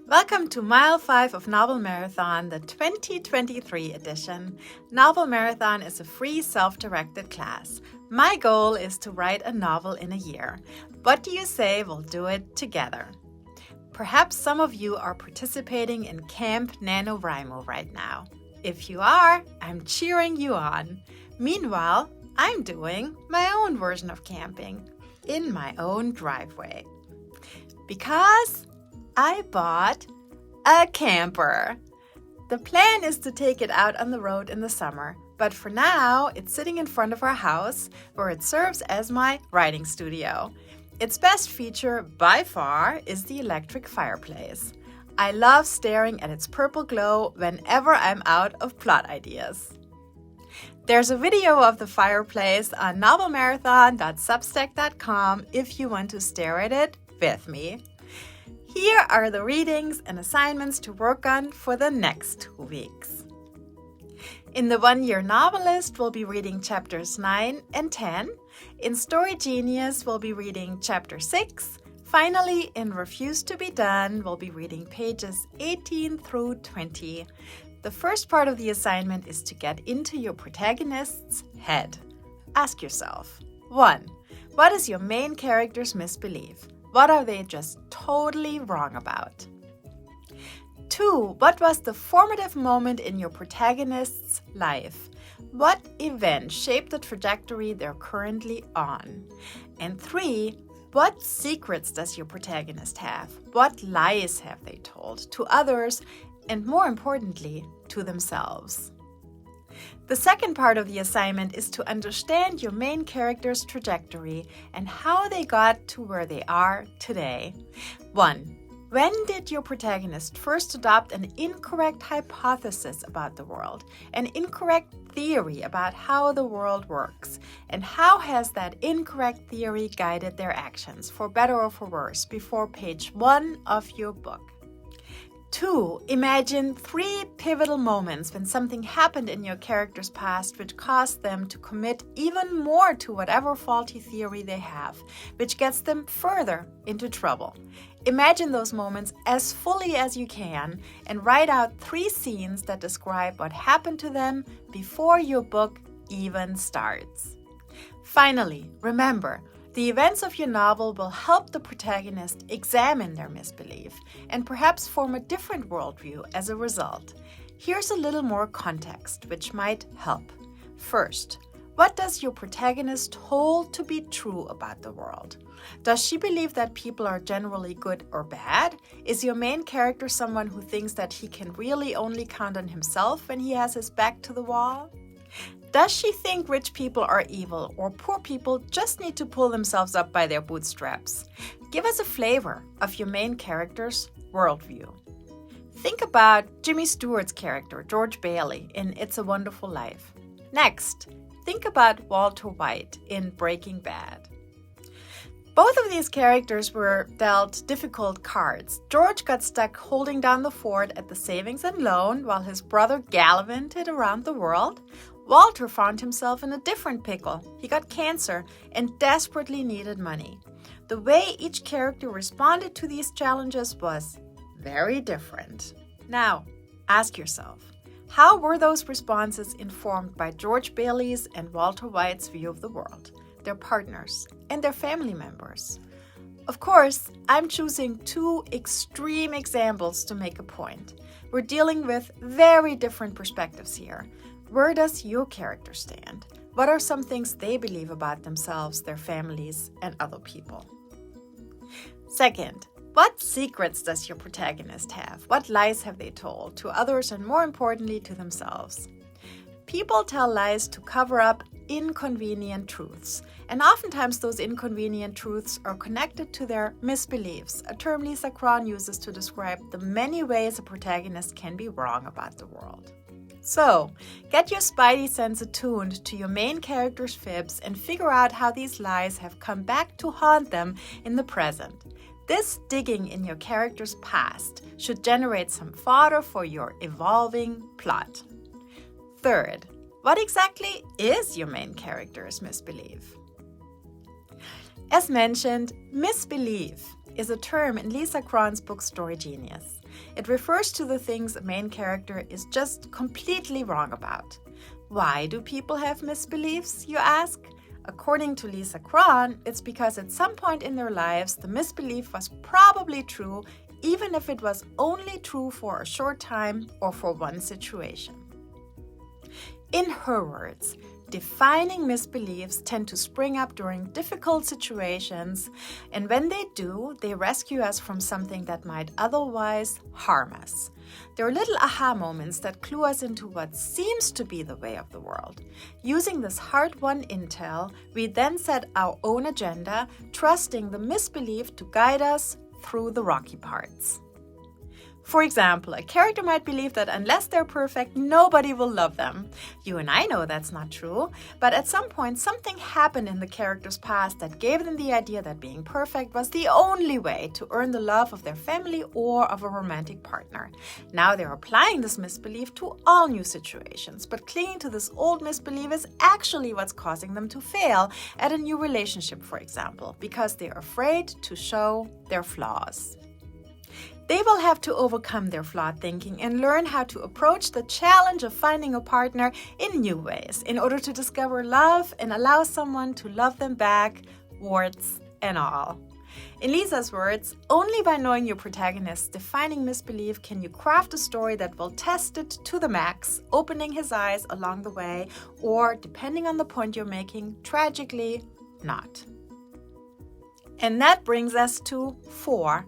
Welcome to Mile 5 of Novel Marathon, the 2023 edition. Novel Marathon is a free self-directed class. My goal is to write a novel in a year. What do you say we'll do it together? Perhaps some of you are participating in Camp NaNoWriMo right now. If you are, I'm cheering you on. Meanwhile, I'm doing my own version of camping in my own driveway. Because I bought a camper. The plan is to take it out on the road in the summer, but for now, it's sitting in front of our house where it serves as my writing studio. Its best feature, by far, is the electric fireplace. I love staring at its purple glow whenever I'm out of plot ideas. There's a video of the fireplace on novelmarathon.substack.com if you want to stare at it with me. Here are the readings and assignments to work on for the next 2 weeks. In the One Year Novelist, we'll be reading chapters 9 and 10. In Story Genius, we'll be reading chapter 6. Finally, in Refuse to be Done, we'll be reading pages 18 through 20. The first part of the assignment is to get into your protagonist's head. Ask yourself, 1. What is your main character's misbelief? What are they just totally wrong about? 2. What was the formative moment in your protagonist's life? What event shaped the trajectory they're currently on? And 3. What secrets does your protagonist have? What lies have they told to others and, more importantly, to themselves? The second part of the assignment is to understand your main character's trajectory and how they got to where they are today. 1. When did your protagonist first adopt an incorrect hypothesis about the world, an incorrect theory about how the world works, and how has that incorrect theory guided their actions, for better or for worse, before page 1 of your book? 2. Imagine 3 pivotal moments when something happened in your character's past which caused them to commit even more to whatever faulty theory they have, which gets them further into trouble. Imagine those moments as fully as you can and write out 3 scenes that describe what happened to them before your book even starts. Finally, remember, the events of your novel will help the protagonist examine their misbelief and perhaps form a different worldview as a result. Here's a little more context, which might help. First, what does your protagonist hold to be true about the world? Does she believe that people are generally good or bad? Is your main character someone who thinks that he can really only count on himself when he has his back to the wall? Does she think rich people are evil or poor people just need to pull themselves up by their bootstraps? Give us a flavor of your main character's worldview. Think about Jimmy Stewart's character, George Bailey, in It's a Wonderful Life. Next, think about Walter White in Breaking Bad. Both of these characters were dealt difficult cards. George got stuck holding down the fort at the savings and loan while his brother gallivanted around the world. Walter found himself in a different pickle. He got cancer and desperately needed money. The way each character responded to these challenges was very different. Now, ask yourself, how were those responses informed by George Bailey's and Walter White's view of the world, their partners, and their family members? Of course, I'm choosing 2 extreme examples to make a point. We're dealing with very different perspectives here. Where does your character stand? What are some things they believe about themselves, their families, and other people? Second, what secrets does your protagonist have? What lies have they told to others and, more importantly, to themselves? People tell lies to cover up inconvenient truths, and oftentimes those inconvenient truths are connected to their misbeliefs, a term Lisa Cron uses to describe the many ways a protagonist can be wrong about the world. So, get your spidey sense attuned to your main character's fibs and figure out how these lies have come back to haunt them in the present. This digging in your character's past should generate some fodder for your evolving plot. Third, what exactly is your main character's misbelief? As mentioned, misbelief is a term in Lisa Cron's book Story Genius. It refers to the things a main character is just completely wrong about. Why do people have misbeliefs, you ask? According to Lisa Cron, it's because at some point in their lives, the misbelief was probably true, even if it was only true for a short time or for one situation. In her words, defining misbeliefs tend to spring up during difficult situations, and when they do, they rescue us from something that might otherwise harm us. They're little aha moments that clue us into what seems to be the way of the world. Using this hard-won intel, we then set our own agenda, trusting the misbelief to guide us through the rocky parts. For example, a character might believe that unless they're perfect, nobody will love them. You and I know that's not true, but at some point something happened in the character's past that gave them the idea that being perfect was the only way to earn the love of their family or of a romantic partner. Now they're applying this misbelief to all new situations, but clinging to this old misbelief is actually what's causing them to fail at a new relationship, for example, because they're afraid to show their flaws. They will have to overcome their flawed thinking and learn how to approach the challenge of finding a partner in new ways in order to discover love and allow someone to love them back, warts and all. In Lisa's words, only by knowing your protagonist's defining misbelief can you craft a story that will test it to the max, opening his eyes along the way, or, depending on the point you're making, tragically not. And that brings us to 4.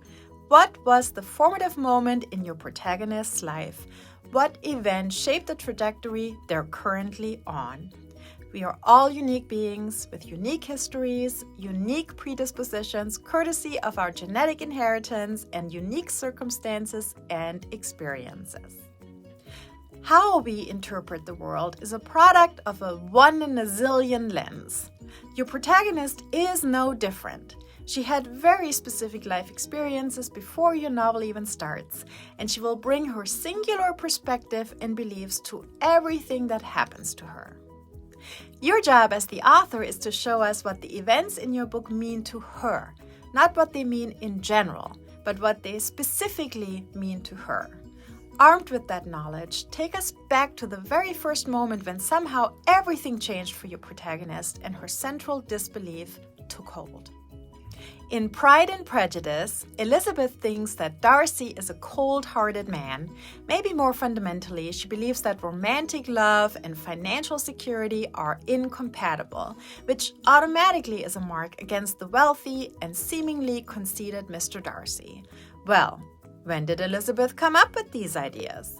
What was the formative moment in your protagonist's life? What event shaped the trajectory they're currently on? We are all unique beings with unique histories, unique predispositions, courtesy of our genetic inheritance, and unique circumstances and experiences. How we interpret the world is a product of a 1 in a zillion lens. Your protagonist is no different. She had very specific life experiences before your novel even starts, and she will bring her singular perspective and beliefs to everything that happens to her. Your job as the author is to show us what the events in your book mean to her, not what they mean in general, but what they specifically mean to her. Armed with that knowledge, take us back to the very first moment when somehow everything changed for your protagonist and her central disbelief took hold. In Pride and Prejudice, Elizabeth thinks that Darcy is a cold-hearted man. Maybe more fundamentally, she believes that romantic love and financial security are incompatible, which automatically is a mark against the wealthy and seemingly conceited Mr. Darcy. Well, when did Elizabeth come up with these ideas?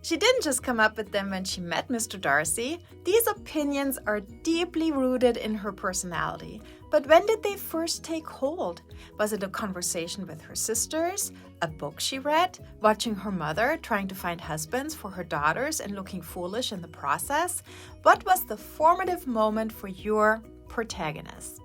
She didn't just come up with them when she met Mr. Darcy. These opinions are deeply rooted in her personality. But when did they first take hold? Was it a conversation with her sisters, a book she read, watching her mother trying to find husbands for her daughters and looking foolish in the process? What was the formative moment for your protagonist?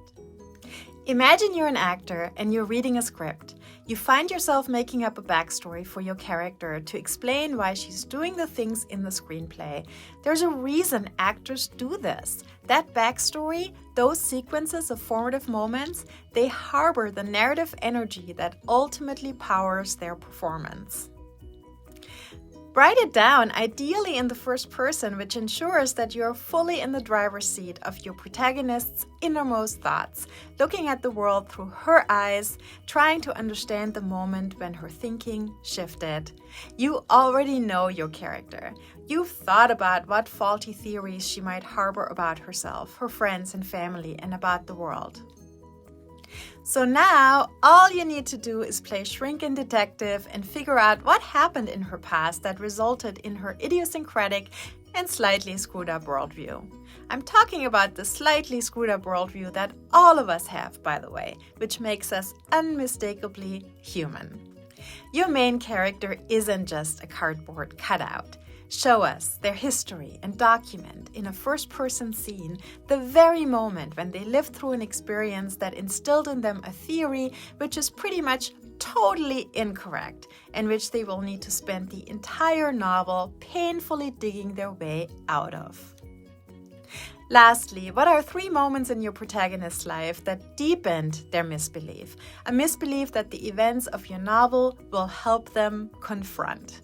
Imagine you're an actor and you're reading a script. You find yourself making up a backstory for your character to explain why she's doing the things in the screenplay. There's a reason actors do this. That backstory, those sequences of formative moments, they harbor the narrative energy that ultimately powers their performance. Write it down, ideally in the first person, which ensures that you're fully in the driver's seat of your protagonist's innermost thoughts, looking at the world through her eyes, trying to understand the moment when her thinking shifted. You already know your character. You've thought about what faulty theories she might harbor about herself, her friends and family, and about the world. So now, all you need to do is play Shrinking Detective and figure out what happened in her past that resulted in her idiosyncratic and slightly screwed up worldview. I'm talking about the slightly screwed up worldview that all of us have, by the way, which makes us unmistakably human. Your main character isn't just a cardboard cutout. Show us their history and document in a first-person scene the very moment when they lived through an experience that instilled in them a theory which is pretty much totally incorrect and which they will need to spend the entire novel painfully digging their way out of. Lastly, what are 3 moments in your protagonist's life that deepened their misbelief? A misbelief that the events of your novel will help them confront.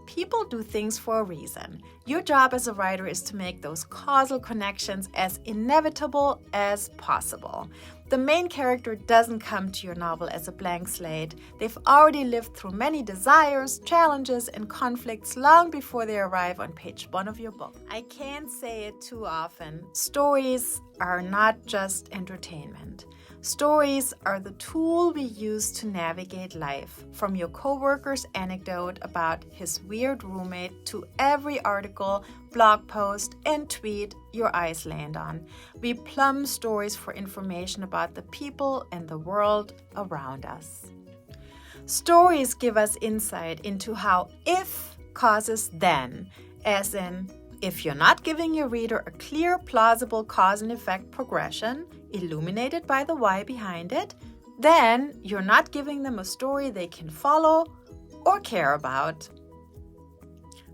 People do things for a reason. Your job as a writer is to make those causal connections as inevitable as possible. The main character doesn't come to your novel as a blank slate. They've already lived through many desires, challenges, and conflicts long before they arrive on page 1 of your book. I can't say it too often. Stories are not just entertainment. Stories are the tool we use to navigate life, from your coworker's anecdote about his weird roommate to every article, blog post, and tweet your eyes land on. We plumb stories for information about the people and the world around us. Stories give us insight into how if causes then, as in, if you're not giving your reader a clear, plausible cause and effect progression, illuminated by the why behind it, then you're not giving them a story they can follow or care about.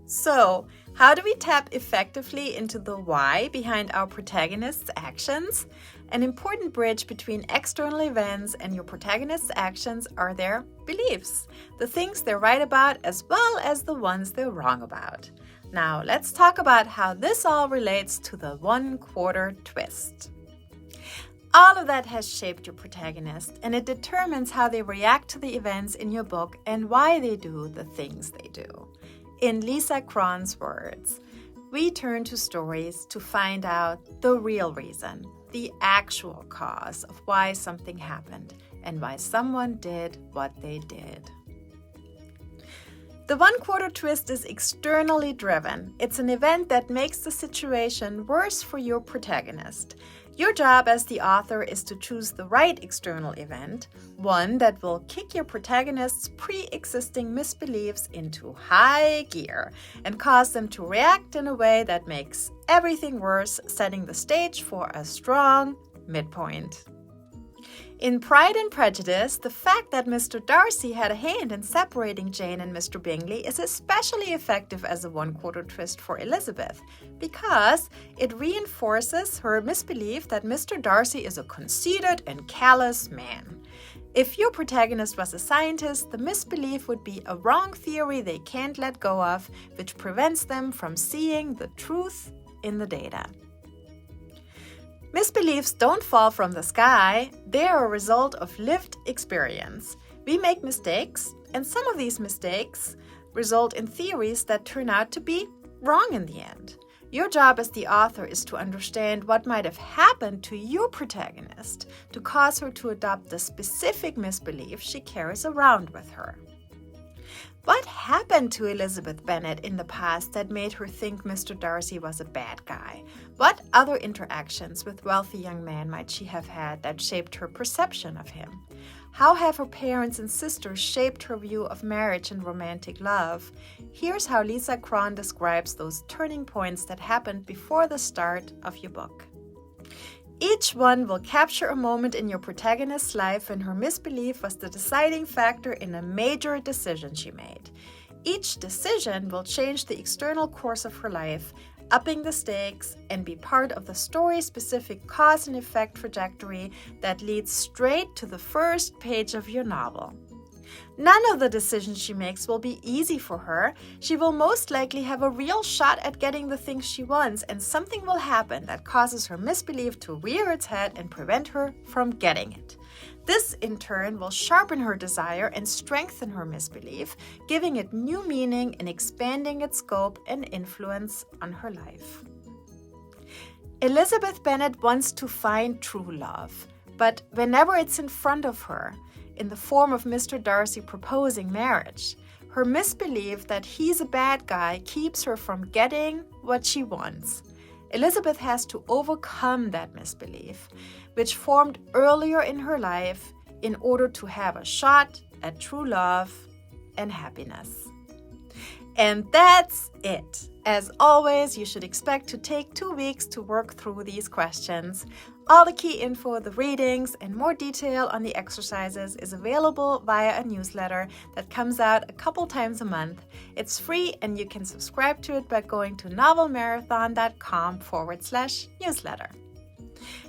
So, how do we tap effectively into the why behind our protagonist's actions? An important bridge between external events and your protagonist's actions are their beliefs, the things they're right about as well as the ones they're wrong about. Now, let's talk about how this all relates to the 1/4 twist. All of that has shaped your protagonist, and it determines how they react to the events in your book and why they do the things they do. In Lisa Cron's words, we turn to stories to find out the real reason, the actual cause of why something happened and why someone did what they did. The 1/4 twist is externally driven. It's an event that makes the situation worse for your protagonist. Your job as the author is to choose the right external event, one that will kick your protagonist's pre-existing misbeliefs into high gear and cause them to react in a way that makes everything worse, setting the stage for a strong midpoint. In Pride and Prejudice, the fact that Mr. Darcy had a hand in separating Jane and Mr. Bingley is especially effective as a 1/4 twist for Elizabeth because it reinforces her misbelief that Mr. Darcy is a conceited and callous man. If your protagonist was a scientist, the misbelief would be a wrong theory they can't let go of, which prevents them from seeing the truth in the data. Misbeliefs don't fall from the sky. They are a result of lived experience. We make mistakes, and some of these mistakes result in theories that turn out to be wrong in the end. Your job as the author is to understand what might have happened to your protagonist to cause her to adopt the specific misbelief she carries around with her. What happened to Elizabeth Bennet in the past that made her think Mr. Darcy was a bad guy? What other interactions with wealthy young men might she have had that shaped her perception of him? How have her parents and sisters shaped her view of marriage and romantic love? Here's how Lisa Cron describes those turning points that happened before the start of your book. Each one will capture a moment in your protagonist's life when her misbelief was the deciding factor in a major decision she made. Each decision will change the external course of her life, upping the stakes, and be part of the story-specific cause and effect trajectory that leads straight to the first page of your novel. None of the decisions she makes will be easy for her. She will most likely have a real shot at getting the things she wants, and something will happen that causes her misbelief to rear its head and prevent her from getting it. This, in turn, will sharpen her desire and strengthen her misbelief, giving it new meaning and expanding its scope and influence on her life. Elizabeth Bennet wants to find true love, but whenever it's in front of her, in the form of Mr. Darcy proposing marriage, her misbelief that he's a bad guy keeps her from getting what she wants. Elizabeth has to overcome that misbelief, which formed earlier in her life, in order to have a shot at true love and happiness. And that's it. As always, you should expect to take 2 weeks to work through these questions. All the key info, the readings, and more detail on the exercises is available via a newsletter that comes out a couple times a month. It's free and you can subscribe to it by going to novelmarathon.com/newsletter.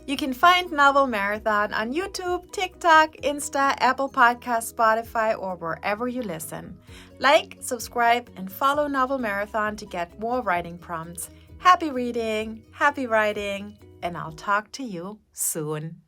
You can find Novel Marathon on YouTube, TikTok, Insta, Apple Podcasts, Spotify, or wherever you listen. Like, subscribe, and follow Novel Marathon to get more writing prompts. Happy reading, happy writing, and I'll talk to you soon.